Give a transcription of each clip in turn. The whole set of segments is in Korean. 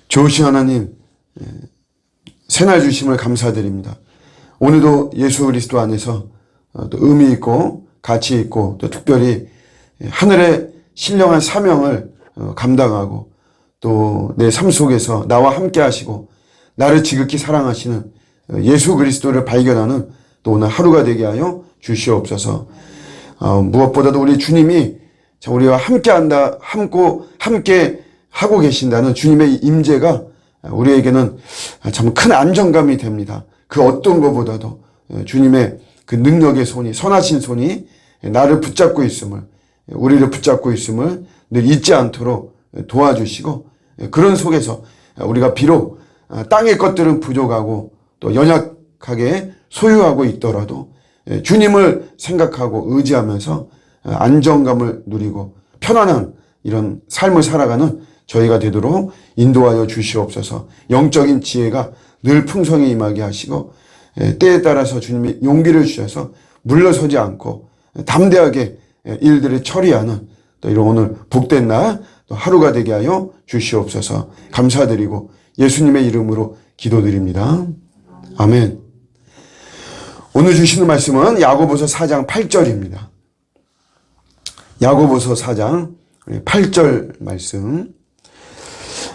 좋으신 하나님, 새날 주심을 감사드립니다. 오늘도 예수 그리스도 안에서 또 의미 있고 가치 있고 또 특별히 하늘의 신령한 사명을 감당하고 또 내 삶 속에서 나와 함께 하시고 나를 지극히 사랑하시는 예수 그리스도를 발견하는 또 오늘 하루가 되게 하여 주시옵소서. 무엇보다도 우리 주님이 우리와 함께 하고 계신다는 주님의 임재가 우리에게는 참 큰 안정감이 됩니다. 그 어떤 것보다도 주님의 그 능력의 손이, 선하신 손이 나를 붙잡고 있음을, 우리를 붙잡고 있음을 늘 잊지 않도록 도와주시고, 그런 속에서 우리가 비록 땅의 것들은 부족하고 또 연약하게 소유하고 있더라도 주님을 생각하고 의지하면서 안정감을 누리고 편안한 이런 삶을 살아가는 저희가 되도록 인도하여 주시옵소서. 영적인 지혜가 늘 풍성히 임하게 하시고 때에 따라서 주님이 용기를 주셔서 물러서지 않고 담대하게 일들을 처리하는 또 이런 오늘 복된 날 또 하루가 되게 하여 주시옵소서. 감사드리고 예수님의 이름으로 기도드립니다. 아멘. 오늘 주시는 말씀은 야고보서 4장 8절입니다. 야고보서 4장 8절 말씀.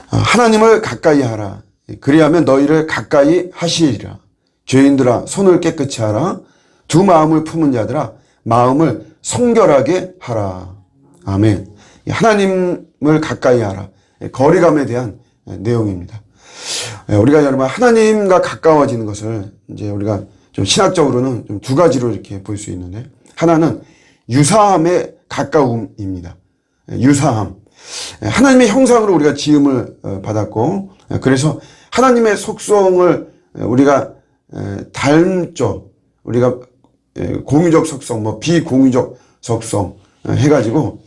하나님을 가까이 하라. 그리하면 너희를 가까이 하시리라. 죄인들아 손을 깨끗이 하라. 두 마음을 품은 자들아 마음을 성결하게 하라. 아멘. 하나님을 가까이 하라. 거리감에 대한 내용입니다. 우리가 여러분 하나님과 가까워지는 것을 이제 우리가 좀 신학적으로는 좀 두 가지로 이렇게 볼 수 있는데, 하나는 유사함의 가까움입니다. 유사함. 하나님의 형상으로 우리가 지음을 받았고, 그래서 하나님의 속성을 우리가 닮죠. 우리가 공유적 속성, 뭐 비공유적 속성 해가지고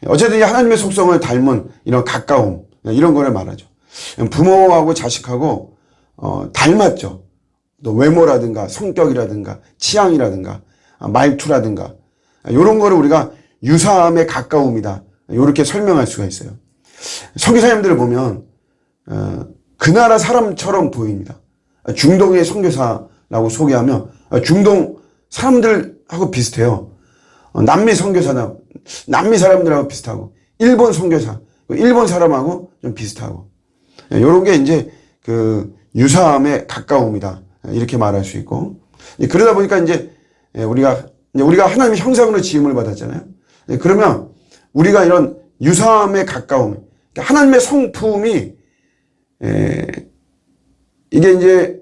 어쨌든 하나님의 속성을 닮은 이런 가까움, 이런 거를 말하죠. 부모하고 자식하고 닮았죠. 또 외모라든가 성격이라든가 취향이라든가 말투라든가 이런 거를 우리가 유사함의 가까움이다, 이렇게 설명할 수가 있어요. 선교사님들을 보면 그 나라 사람처럼 보입니다. 중동의 선교사라고 소개하면 중동 사람들하고 비슷해요. 남미 선교사나 남미 사람들하고 비슷하고, 일본 선교사, 일본 사람하고 좀 비슷하고, 이런 게 이제 그 유사함의 가까움이다, 이렇게 말할 수 있고, 그러다 보니까 이제 우리가 하나님의 형상으로 지음을 받았잖아요. 그러면 우리가 이런 유사함의 가까움, 하나님의 성품이 이게 이제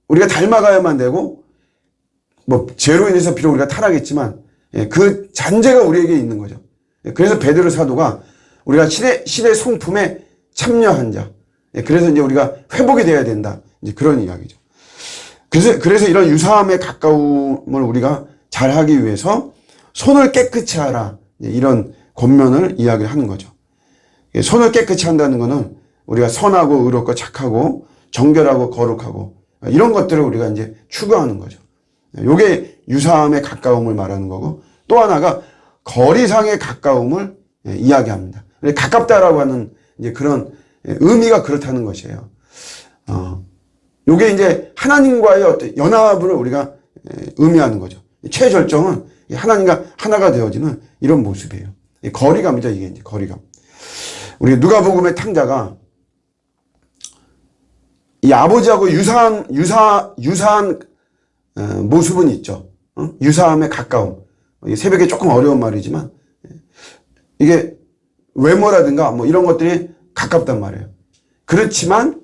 우리가 닮아가야만 되고, 뭐 죄로 인해서 비록 우리가 타락했지만 그 잔재가 우리에게 있는 거죠. 그래서 베드로 사도가 우리가 신의 성품에 참여한 자, 그래서 이제 우리가 회복이 돼야 된다, 이제 그런 이야기죠. 그래서 이런 유사함의 가까움을 우리가 잘 하기 위해서 손을 깨끗이 하라, 이런 권면을 이야기를 하는 거죠. 손을 깨끗이 한다는 것은 우리가 선하고 의롭고 착하고 정결하고 거룩하고 이런 것들을 우리가 이제 추구하는 거죠. 요게 유사함의 가까움을 말하는 거고, 또 하나가 거리상의 가까움을 이야기합니다. 가깝다라고 하는 이제 그런 의미가 그렇다는 것이에요. 요게 이제 하나님과의 어떤 연합을 우리가 의미하는 거죠. 최절정은 하나님과 하나가 되어지는 이런 모습이에요. 거리감이죠, 이게 이제 거리감. 우리 누가복음의 탕자가 이 아버지하고 유사한 모습은 있죠. 유사함에 가까움. 새벽에 조금 어려운 말이지만 이게 외모라든가 뭐 이런 것들이 가깝단 말이에요. 그렇지만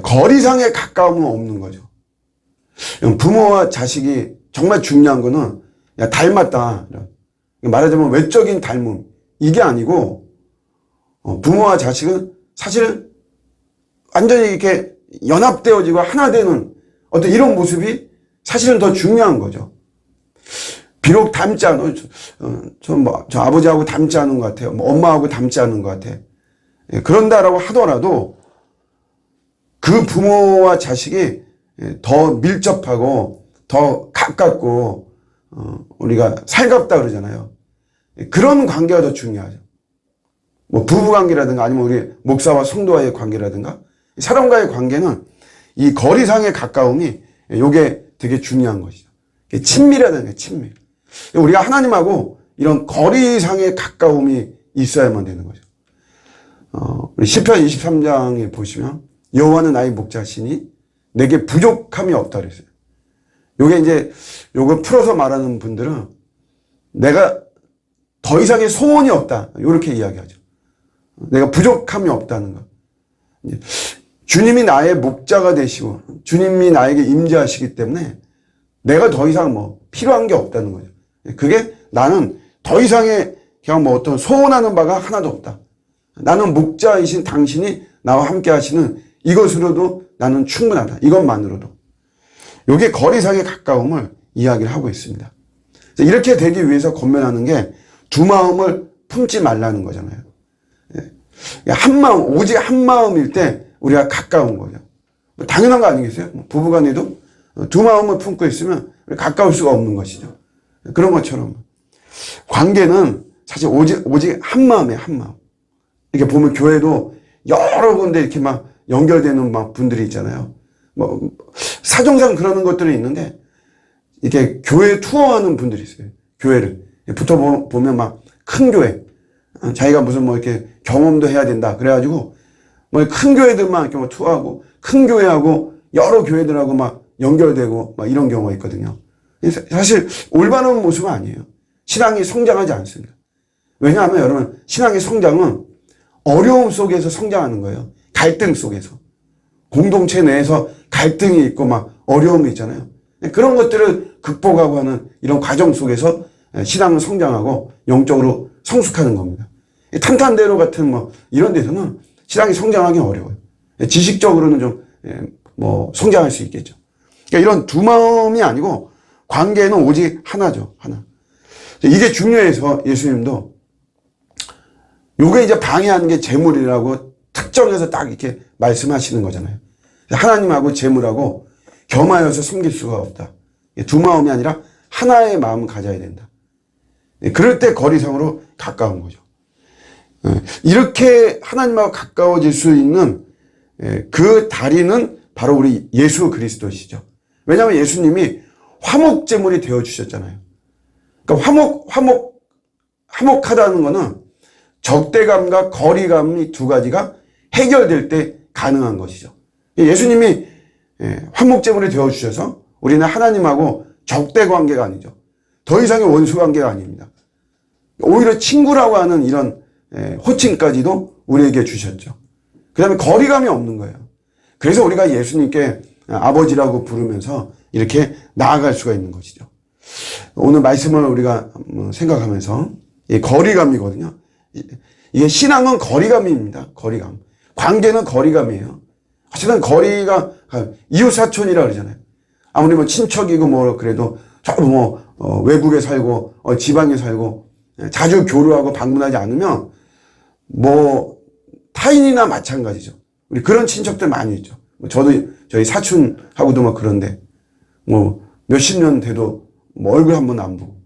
거리상의 가까움은 없는 거죠. 부모와 자식이 정말 중요한 거는 야, 닮았다, 말하자면 외적인 닮음, 이게 아니고 부모와 자식은 사실은 완전히 이렇게 연합되어지고 하나 되는 어떤 이런 모습이 사실은 더 중요한 거죠. 비록 닮지 않아, 저 아버지하고 닮지 않은 것 같아요. 뭐 엄마하고 닮지 않은 것 같아. 그런다라고 하더라도 그 부모와 자식이 더 밀접하고 더 가깝고 우리가 살갑다 그러잖아요. 그런 관계가 더 중요하죠. 뭐 부부관계라든가 아니면 우리 목사와 성도와의 관계라든가 사람과의 관계는 이 거리상의 가까움이 요게 되게 중요한 것이죠. 친밀하다는 거예요. 친밀. 우리가 하나님하고 이런 거리상의 가까움이 있어야만 되는 거죠. 우리 시편 23장에 보시면 여호와는 나의 목자시니 내게 부족함이 없다 그랬어요. 요게 이제 요거 풀어서 말하는 분들은 내가 더 이상의 소원이 없다. 요렇게 이야기하죠. 내가 부족함이 없다는 거. 주님이 나의 목자가 되시고 주님이 나에게 임재하시기 때문에 내가 더 이상 뭐 필요한 게 없다는 거죠. 그게 나는 더 이상의 그냥 뭐 어떤 소원하는 바가 하나도 없다. 나는 목자이신 당신이 나와 함께 하시는 이것으로도 나는 충분하다. 이것만으로도. 이게 거리상의 가까움을 이야기를 하고 있습니다. 이렇게 되기 위해서 권면하는 게 두 마음을 품지 말라는 거잖아요. 한 마음, 오직 한 마음일 때 우리가 가까운 거죠. 당연한 거 아니겠어요? 부부간에도 두 마음을 품고 있으면 가까울 수가 없는 것이죠. 그런 것처럼 관계는 사실 오직 한 마음이에요. 한 마음. 이렇게 보면 교회도 여러 군데 이렇게 막 연결되는 막 분들이 있잖아요. 뭐 사정상 그러는 것들이 있는데 이렇게 교회 투어하는 분들이 있어요. 교회를 붙어 보면 막 큰 교회, 자기가 무슨 뭐 이렇게 경험도 해야 된다. 그래가지고 뭐 큰 교회들만 이렇게 뭐 투어하고 큰 교회하고 여러 교회들하고 막 연결되고 막 이런 경우가 있거든요. 사실 올바른 모습은 아니에요. 신앙이 성장하지 않습니다. 왜냐하면 여러분 신앙의 성장은 어려움 속에서 성장하는 거예요. 갈등 속에서. 공동체 내에서 갈등이 있고 막 어려움이 있잖아요. 그런 것들을 극복하고 하는 이런 과정 속에서 신앙은 성장하고 영적으로 성숙하는 겁니다. 탄탄대로 같은 뭐 이런 데서는 신앙이 성장하기 어려워요. 지식적으로는 좀 뭐 성장할 수 있겠죠. 그러니까 이런 두 마음이 아니고 관계는 오직 하나죠. 하나. 이게 중요해서 예수님도 요게 이제 방해하는 게 재물이라고 특정해서 딱 이렇게 말씀하시는 거잖아요. 하나님하고 재물하고 겸하여서 섬길 수가 없다. 두 마음이 아니라 하나의 마음을 가져야 된다. 그럴 때 거리상으로 가까운 거죠. 이렇게 하나님하고 가까워질 수 있는 그 다리는 바로 우리 예수 그리스도시죠. 왜냐하면 예수님이 화목제물이 되어주셨잖아요. 그러니까 화목하다는 거는 적대감과 거리감이 두 가지가 해결될 때 가능한 것이죠. 예수님이 화목제물이 되어주셔서 우리는 하나님하고 적대 관계가 아니죠. 더 이상의 원수 관계가 아닙니다. 오히려 친구라고 하는 이런 호칭까지도 우리에게 주셨죠. 그 다음에 거리감이 없는 거예요. 그래서 우리가 예수님께 아버지라고 부르면서 이렇게 나아갈 수가 있는 것이죠. 오늘 말씀을 우리가 생각하면서 거리감이거든요. 이게 신앙은 거리감입니다. 거리감. 관계는 거리감이에요. 어쨌든 거리가 이웃사촌이라 그러잖아요. 아무리 뭐 친척이고 뭐 그래도 저 뭐 외국에 살고 지방에 살고 자주 교류하고 방문하지 않으면 뭐 타인이나 마찬가지죠. 우리 그런 친척들 많이 있죠. 저도 저희 사촌하고도 막 그런데 뭐 몇십 년 돼도 뭐 얼굴 한 번 안 보고.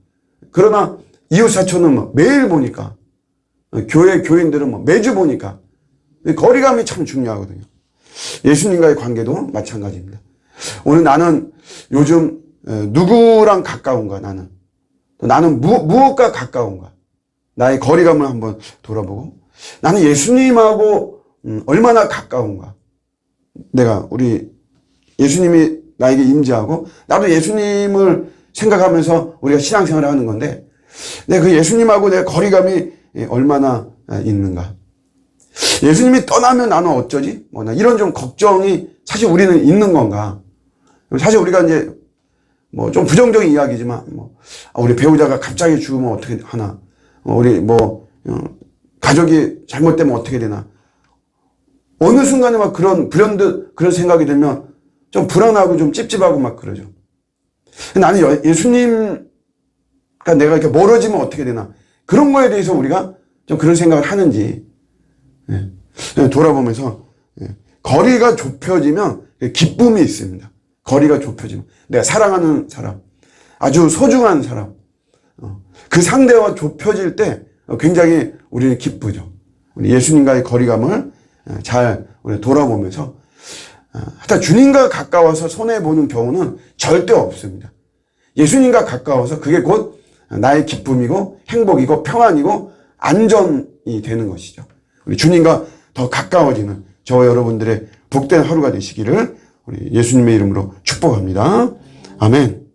그러나 이웃사촌은 뭐 매일 보니까 교회 교인들은 뭐 매주 보니까 거리감이 참 중요하거든요. 예수님과의 관계도 마찬가지입니다. 오늘 나는 요즘 누구랑 가까운가 나는 무엇과 가까운가 나의 거리감을 한번 돌아보고 나는 예수님하고 얼마나 가까운가 우리 예수님이 나에게 임재하고 나도 예수님을 생각하면서 우리가 신앙생활을 하는 건데 내가 그 예수님하고 내 거리감이 얼마나 있는가. 예수님이 떠나면 나는 어쩌지? 이런 좀 걱정이 사실 우리는 있는 건가. 사실 우리가 이제 좀 부정적인 이야기지만 우리 배우자가 갑자기 죽으면 어떻게 하나. 우리 가족이 잘못되면 어떻게 되나. 어느 순간에 막 그런 불현듯 그런 생각이 들면 좀 불안하고 좀 찝찝하고 막 그러죠. 나는 예수님과 내가 이렇게 멀어지면 어떻게 되나. 그런 거에 대해서 우리가 좀 그런 생각을 하는지 돌아보면서 거리가 좁혀지면 기쁨이 있습니다. 거리가 좁혀지면 내가 사랑하는 사람, 아주 소중한 사람, 그 상대와 좁혀질 때 굉장히 우리는 기쁘죠. 우리 예수님과의 거리감을 잘 우리 돌아보면서 하여튼 주님과 가까워서 손해보는 경우는 절대 없습니다. 예수님과 가까워서 그게 곧 나의 기쁨이고 행복이고 평안이고 안전이 되는 것이죠. 우리 주님과 더 가까워지는 저와 여러분들의 복된 하루가 되시기를 우리 예수님의 이름으로 축복합니다. 아멘.